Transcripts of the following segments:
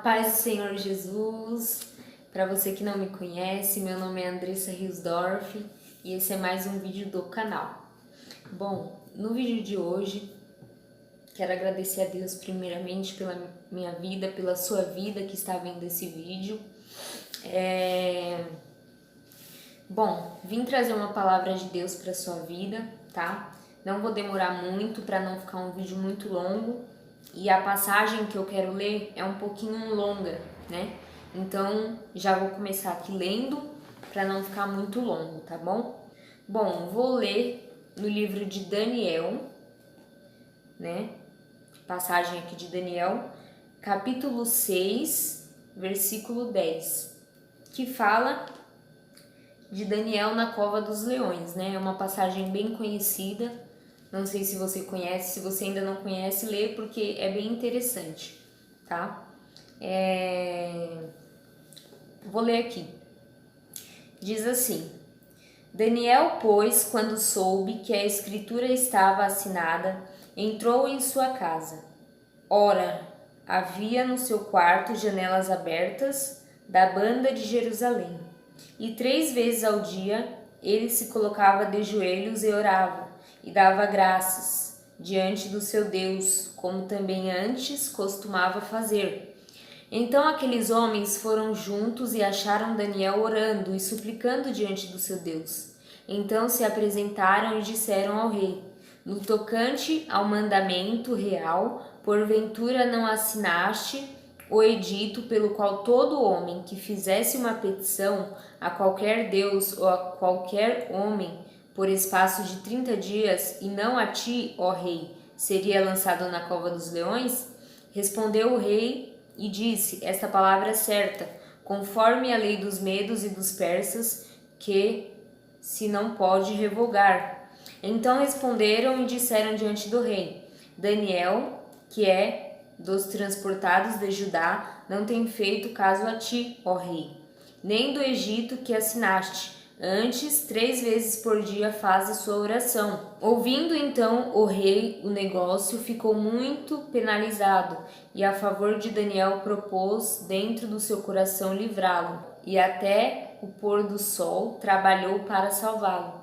paz do Senhor Jesus. Para você que não me conhece, meu nome é Andressa Riosdorf e esse é mais um vídeo do canal. Bom, no vídeo de hoje, quero agradecer a Deus primeiramente pela minha vida, pela sua vida que está vendo esse vídeo. Bom, vim trazer uma palavra de Deus para sua vida, tá? Não vou demorar muito para não ficar um vídeo muito longo. E a passagem que eu quero ler é um pouquinho longa, né? Então, já vou começar aqui lendo para não ficar muito longo, tá bom? Bom, vou ler no livro de Daniel, né? Passagem aqui de Daniel, capítulo 6, versículo 10, que fala de Daniel na cova dos leões, né? É uma passagem bem conhecida. Não sei se você conhece, se você ainda não conhece, lê porque é bem interessante, tá? Vou ler aqui. Diz assim: Daniel, pois, quando soube que a escritura estava assinada, entrou em sua casa. Ora, havia no seu quarto janelas abertas da banda de Jerusalém. E 3 vezes ao dia ele se colocava de joelhos e orava, e dava graças diante do seu Deus, como também antes costumava fazer. Então aqueles homens foram juntos e acharam Daniel orando e suplicando diante do seu Deus. Então se apresentaram e disseram ao rei: No tocante ao mandamento real, porventura não assinaste o edito pelo qual todo homem que fizesse uma petição a qualquer Deus ou a qualquer homem por espaço de 30 dias, e não a ti, ó rei, seria lançado na cova dos leões? Respondeu o rei e disse: Esta palavra é certa, conforme a lei dos medos e dos persas, que se não pode revogar. Então responderam e disseram diante do rei: Daniel, que é dos transportados de Judá, não tem feito caso a ti, ó rei, nem do Egito que assinaste. Antes, 3 vezes por dia faz a sua oração. Ouvindo então o rei o negócio, ficou muito penalizado, e a favor de Daniel propôs dentro do seu coração livrá-lo, e até o pôr do sol trabalhou para salvá-lo.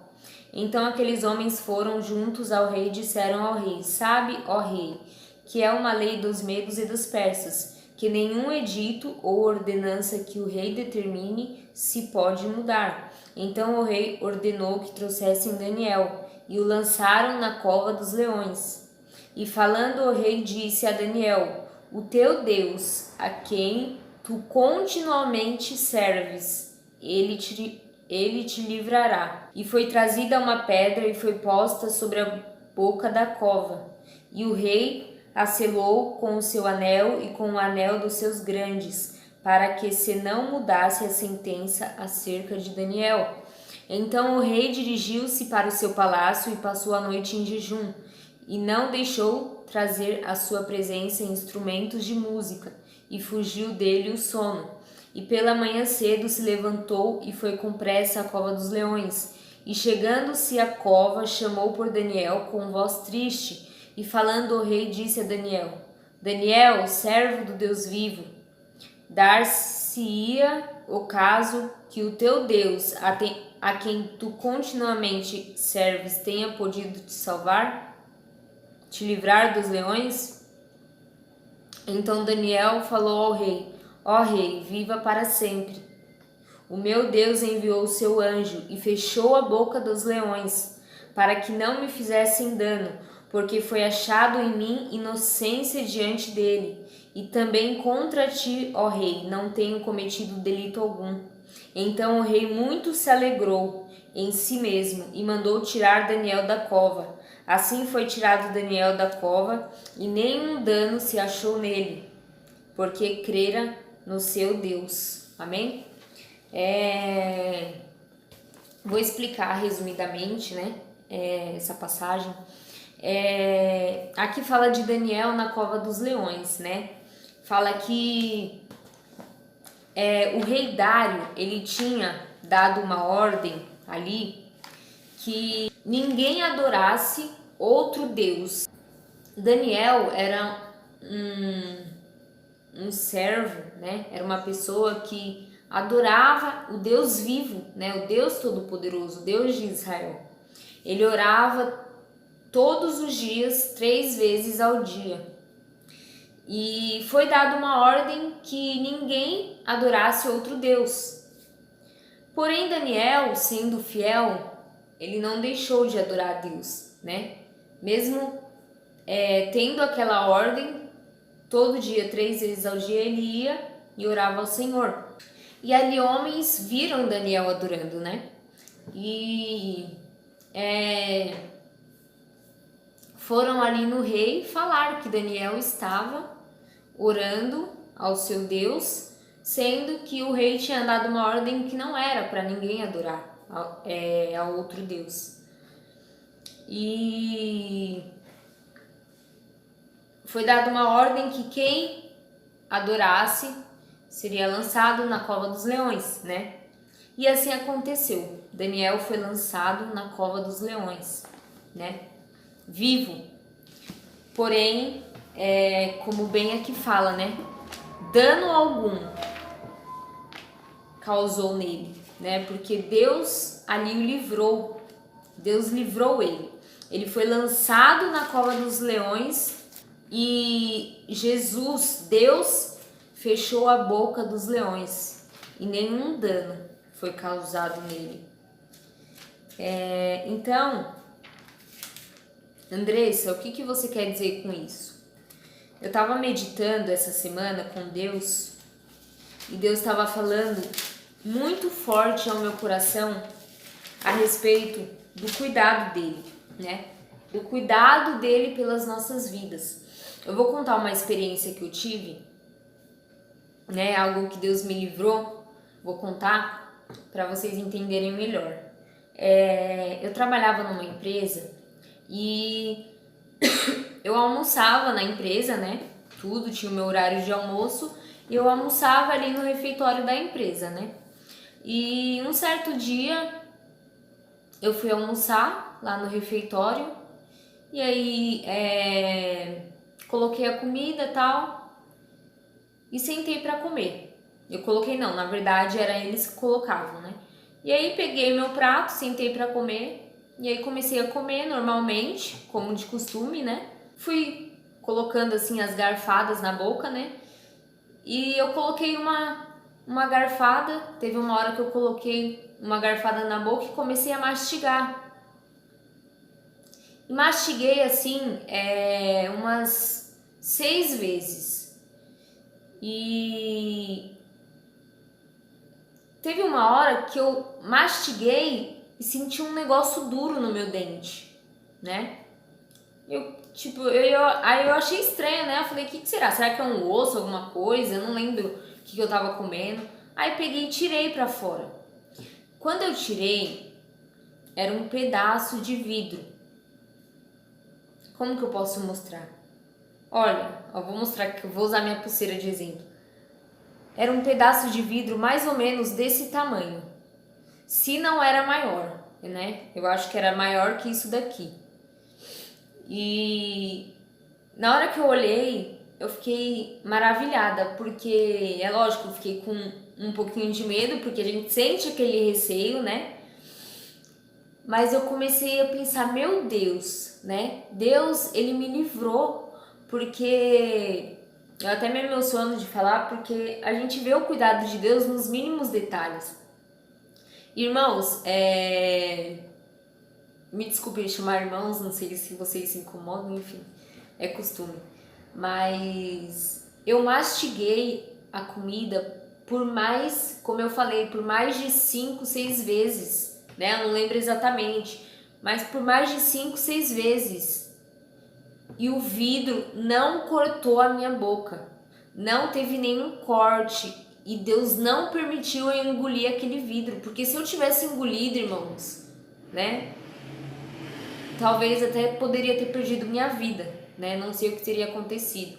Então aqueles homens foram juntos ao rei e disseram ao rei: Sabe, ó rei, que é uma lei dos medos e dos persas, que nenhum edito ou ordenança que o rei determine se pode mudar. Então o rei ordenou que trouxessem Daniel e o lançaram na cova dos leões. E falando o rei disse a Daniel: O teu Deus, a quem tu continuamente serves, ele te livrará. E foi trazida uma pedra e foi posta sobre a boca da cova. E o rei a selou com o seu anel e com o anel dos seus grandes, para que se não mudasse a sentença acerca de Daniel. Então o rei dirigiu-se para o seu palácio e passou a noite em jejum, e não deixou trazer à sua presença instrumentos de música, e fugiu dele o sono. E pela manhã cedo se levantou e foi com pressa à cova dos leões. E chegando-se à cova, chamou por Daniel com voz triste, e falando o rei disse a Daniel: Daniel, servo do Deus vivo, dar-se-ia o caso que o teu Deus, a quem tu continuamente serves, tenha podido te salvar, te livrar dos leões? Então Daniel falou ao rei: Ó rei, viva para sempre. O meu Deus enviou o seu anjo e fechou a boca dos leões, para que não me fizessem dano, porque foi achado em mim inocência diante dele. E também contra ti, ó rei, não tenho cometido delito algum. Então o rei muito se alegrou em si mesmo e mandou tirar Daniel da cova. Assim foi tirado Daniel da cova, e nenhum dano se achou nele, porque crera no seu Deus. Amém? Vou explicar resumidamente, né, essa passagem. Aqui fala de Daniel na cova dos leões, né? Fala que o rei Dário, ele tinha dado uma ordem ali que ninguém adorasse outro Deus. Daniel era um servo, né? Era uma pessoa que adorava o Deus vivo, né? O Deus Todo-Poderoso, o Deus de Israel. Ele orava todos os dias, 3 vezes ao dia. E foi dada uma ordem que ninguém adorasse outro Deus. Porém, Daniel, sendo fiel, ele não deixou de adorar a Deus, né? Mesmo tendo aquela ordem, todo dia, 3 vezes ao dia, ele ia e orava ao Senhor. E ali homens viram Daniel adorando, né? E foram ali no rei falar que Daniel estava orando ao seu Deus, sendo que o rei tinha dado uma ordem que não era para ninguém adorar a outro Deus. E foi dada uma ordem que quem adorasse seria lançado na cova dos leões, né? E assim aconteceu. Daniel foi lançado na cova dos leões, né? Vivo. Porém, como bem aqui fala, né? Dano algum causou nele, né? Porque Deus ali o livrou. Deus livrou ele. Ele foi lançado na cova dos leões e Jesus, Deus, fechou a boca dos leões e nenhum dano foi causado nele. Então, Andressa, o que você quer dizer com isso? Eu estava meditando essa semana com Deus e Deus estava falando muito forte ao meu coração a respeito do cuidado dele, né? Do cuidado dele pelas nossas vidas. Eu vou contar uma experiência que eu tive, né? Algo que Deus me livrou. Vou contar para vocês entenderem melhor. Eu trabalhava numa empresa e eu almoçava na empresa, né? Tudo, tinha o meu horário de almoço e eu almoçava ali no refeitório da empresa, né? E um certo dia eu fui almoçar lá no refeitório e aí coloquei a comida e tal e sentei para comer. Eu coloquei não, na verdade era eles que colocavam, né? E aí peguei meu prato, sentei para comer e aí comecei a comer normalmente, como de costume, né? Fui colocando assim as garfadas na boca, né? E eu coloquei uma garfada, teve uma hora que eu coloquei uma garfada na boca e comecei a mastigar. E mastiguei assim umas 6 vezes. E teve uma hora que eu mastiguei e senti um negócio duro no meu dente, né? Aí eu achei estranho, né? Eu falei, o que será? Será que é um osso, alguma coisa? Eu não lembro o que eu tava comendo. Aí peguei e tirei pra fora. Quando eu tirei, era um pedaço de vidro. Como que eu posso mostrar? Olha, eu vou mostrar aqui, eu vou usar minha pulseira de exemplo. Era um pedaço de vidro mais ou menos desse tamanho. Se não era maior, né? Eu acho que era maior que isso daqui. E na hora que eu olhei, eu fiquei maravilhada, porque é lógico, eu fiquei com um pouquinho de medo, porque a gente sente aquele receio, né? Mas eu comecei a pensar, meu Deus, né? Deus, ele me livrou, porque eu até me emociono de falar, porque a gente vê o cuidado de Deus nos mínimos detalhes. Irmãos, me desculpe chamar irmãos, não sei se vocês se incomodam, enfim, é costume. Mas eu mastiguei a comida por mais, como eu falei, por mais de 5, 6 vezes, né? Eu não lembro exatamente, mas por mais de 5, 6 vezes. E o vidro não cortou a minha boca, não teve nenhum corte. E Deus não permitiu eu engolir aquele vidro, porque se eu tivesse engolido, irmãos, né? Talvez até poderia ter perdido minha vida, né? Não sei o que teria acontecido.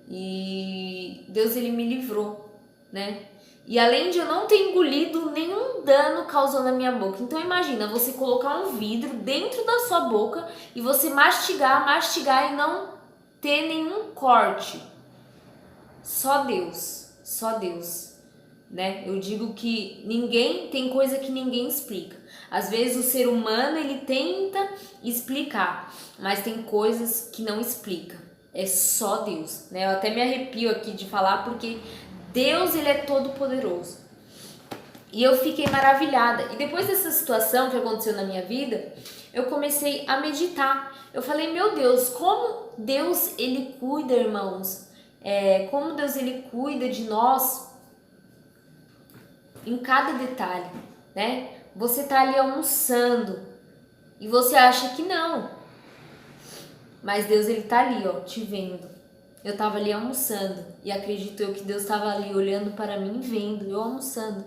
E Deus, ele me livrou, né? E além de eu não ter engolido, nenhum dano causou na minha boca. Então imagina, você colocar um vidro dentro da sua boca e você mastigar e não ter nenhum corte. Só Deus, né? Eu digo que tem coisa que ninguém explica. Às vezes o ser humano ele tenta explicar, mas tem coisas que não explica. É só Deus, né? Eu até me arrepio aqui de falar porque Deus ele é todo poderoso. E eu fiquei maravilhada. E depois dessa situação que aconteceu na minha vida, eu comecei a meditar. Eu falei, meu Deus, como Deus ele cuida, irmãos. Como Deus ele cuida de nós em cada detalhe, né? Você tá ali almoçando e você acha que não. Mas Deus ele tá ali, ó, te vendo. Eu tava ali almoçando e acredito eu que Deus estava ali olhando para mim, vendo eu almoçando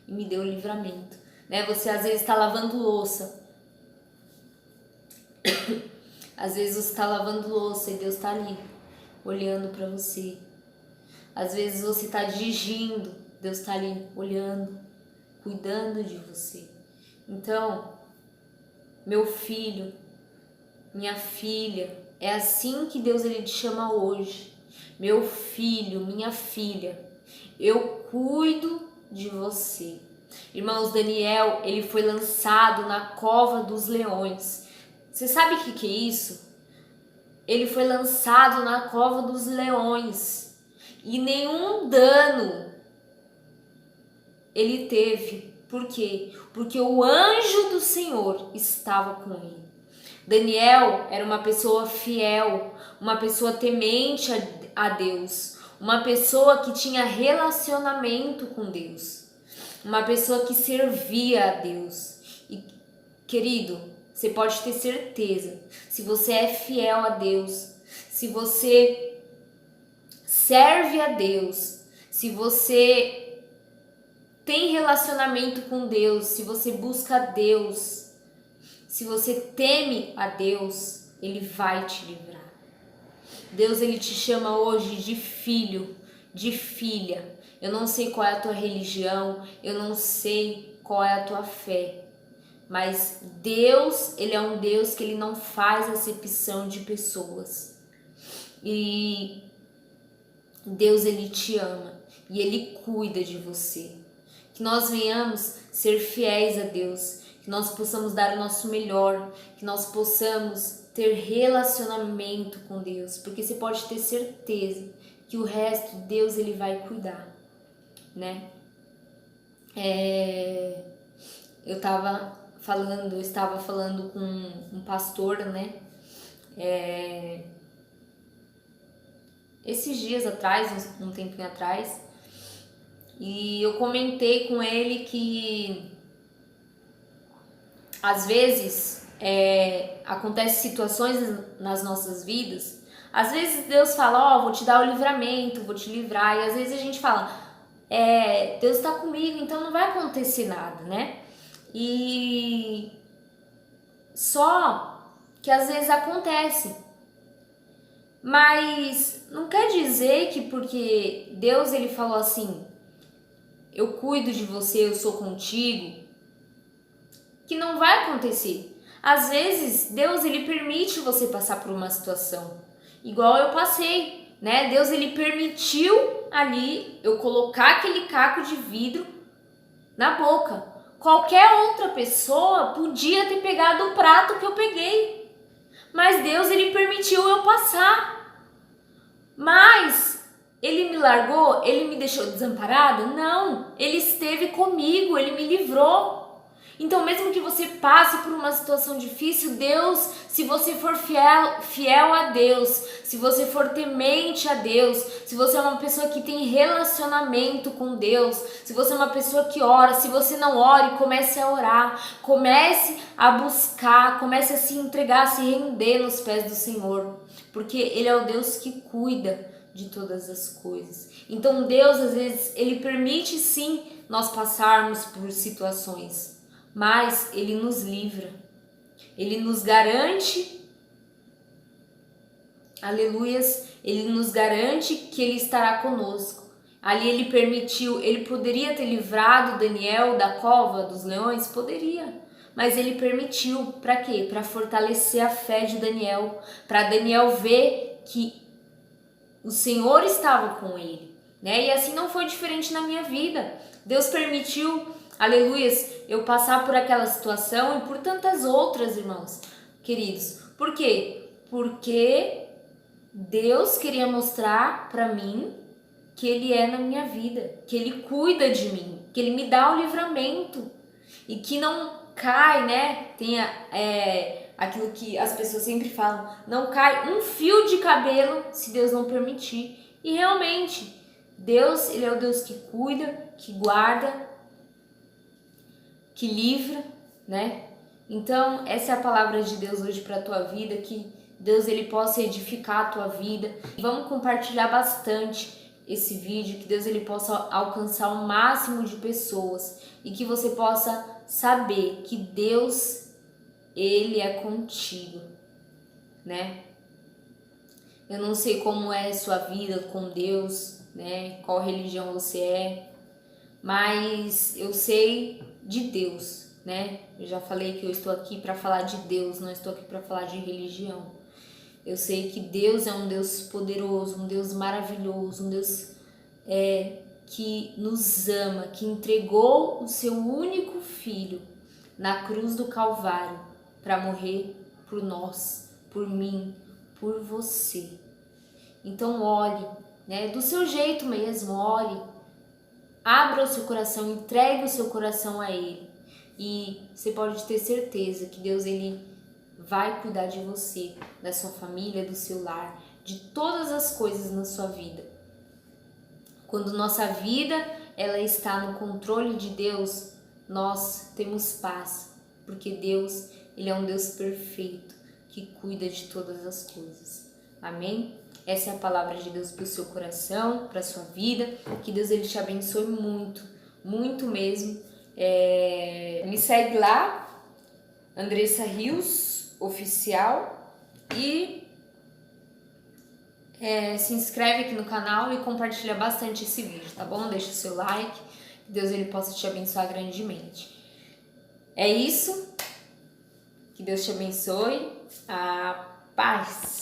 e me deu o livramento, né? Você às vezes está lavando louça. Às vezes você está lavando louça e Deus está ali olhando para você. Às vezes você está dirigindo, Deus está ali olhando, cuidando de você. Então, meu filho, minha filha, é assim que Deus ele te chama hoje. Meu filho, minha filha, eu cuido de você. Irmãos, Daniel, ele foi lançado na cova dos leões. Você sabe o que é isso? Ele foi lançado na cova dos leões e nenhum dano ele teve. Por quê? Porque o anjo do Senhor estava com ele. Daniel era uma pessoa fiel, uma pessoa temente a Deus, uma pessoa que tinha relacionamento com Deus, uma pessoa que servia a Deus. E, querido, você pode ter certeza, se você é fiel a Deus, se você serve a Deus, se você tem relacionamento com Deus, se você busca Deus, se você teme a Deus, Ele vai te livrar. Deus, Ele te chama hoje de filho, de filha. Eu não sei qual é a tua religião, eu não sei qual é a tua fé, mas Deus, Ele é um Deus que Ele não faz acepção de pessoas. E Deus, Ele te ama e Ele cuida de você. Que nós venhamos ser fiéis a Deus, que nós possamos dar o nosso melhor, que nós possamos ter relacionamento com Deus, porque você pode ter certeza que o resto Deus ele vai cuidar, né? Eu estava falando com um pastor, né? Esses dias atrás, um tempinho atrás, e eu comentei com ele que às vezes acontecem situações nas nossas vidas. Às vezes Deus fala, vou te dar o livramento, vou te livrar. E às vezes a gente fala, Deus está comigo, então não vai acontecer nada, né? E só que às vezes acontece. Mas não quer dizer que porque Deus ele falou assim, eu cuido de você, eu sou contigo, que não vai acontecer. Às vezes, Deus ele permite você passar por uma situação, igual eu passei, né? Deus ele permitiu ali eu colocar aquele caco de vidro na boca. Qualquer outra pessoa podia ter pegado o prato que eu peguei, mas Deus ele permitiu eu passar. Mas Ele me largou? Ele me deixou desamparada? Não, Ele esteve comigo, Ele me livrou. Então mesmo que você passe por uma situação difícil, Deus, se você for fiel a Deus, se você for temente a Deus, se você é uma pessoa que tem relacionamento com Deus, se você é uma pessoa que ora, se você não ore, comece a orar, comece a buscar, comece a se entregar, a se render nos pés do Senhor, porque Ele é o Deus que cuida de todas as coisas. Então Deus, às vezes, Ele permite sim nós passarmos por situações, mas Ele nos livra, Ele nos garante, aleluias, Ele nos garante que Ele estará conosco. Ali Ele permitiu, Ele poderia ter livrado Daniel da cova dos leões? Poderia, mas Ele permitiu, para quê? Para fortalecer a fé de Daniel, para Daniel ver que o Senhor estava com ele. né? E assim não foi diferente na minha vida. Deus permitiu, aleluias, eu passar por aquela situação e por tantas outras, irmãos queridos. Por quê? Porque Deus queria mostrar para mim que Ele é na minha vida, que Ele cuida de mim, que Ele me dá o livramento e que não cai, né? Tem aquilo que as pessoas sempre falam, não cai um fio de cabelo se Deus não permitir. E realmente, Deus, Ele é o Deus que cuida, que guarda, que livra, né? Então, essa é a palavra de Deus hoje para a tua vida, que Deus ele possa edificar a tua vida. Vamos compartilhar bastante esse vídeo, que Deus ele possa alcançar o máximo de pessoas e que você possa saber que Deus ele é contigo, né? Eu não sei como é a sua vida com Deus, né? Qual religião você é, mas eu sei de Deus, né? Eu já falei que eu estou aqui para falar de Deus, não estou aqui para falar de religião. Eu sei que Deus é um Deus poderoso, um Deus maravilhoso, um Deus que nos ama, que entregou o seu único filho na cruz do Calvário para morrer por nós, por mim, por você. Então ore, né? Do seu jeito mesmo, ore. Abra o seu coração, entregue o seu coração a Ele. E você pode ter certeza que Deus ele vai cuidar de você, da sua família, do seu lar, de todas as coisas na sua vida. Quando nossa vida ela está no controle de Deus, nós temos paz, porque Deus ele é um Deus perfeito que cuida de todas as coisas. Amém? Essa é a palavra de Deus para o seu coração, para a sua vida. Que Deus ele te abençoe muito, muito mesmo. Me segue lá, Andressa Rios Oficial, e se inscreve aqui no canal e compartilha bastante esse vídeo, tá bom? Deixa o seu like, que Deus ele possa te abençoar grandemente. É isso, que Deus te abençoe, a paz.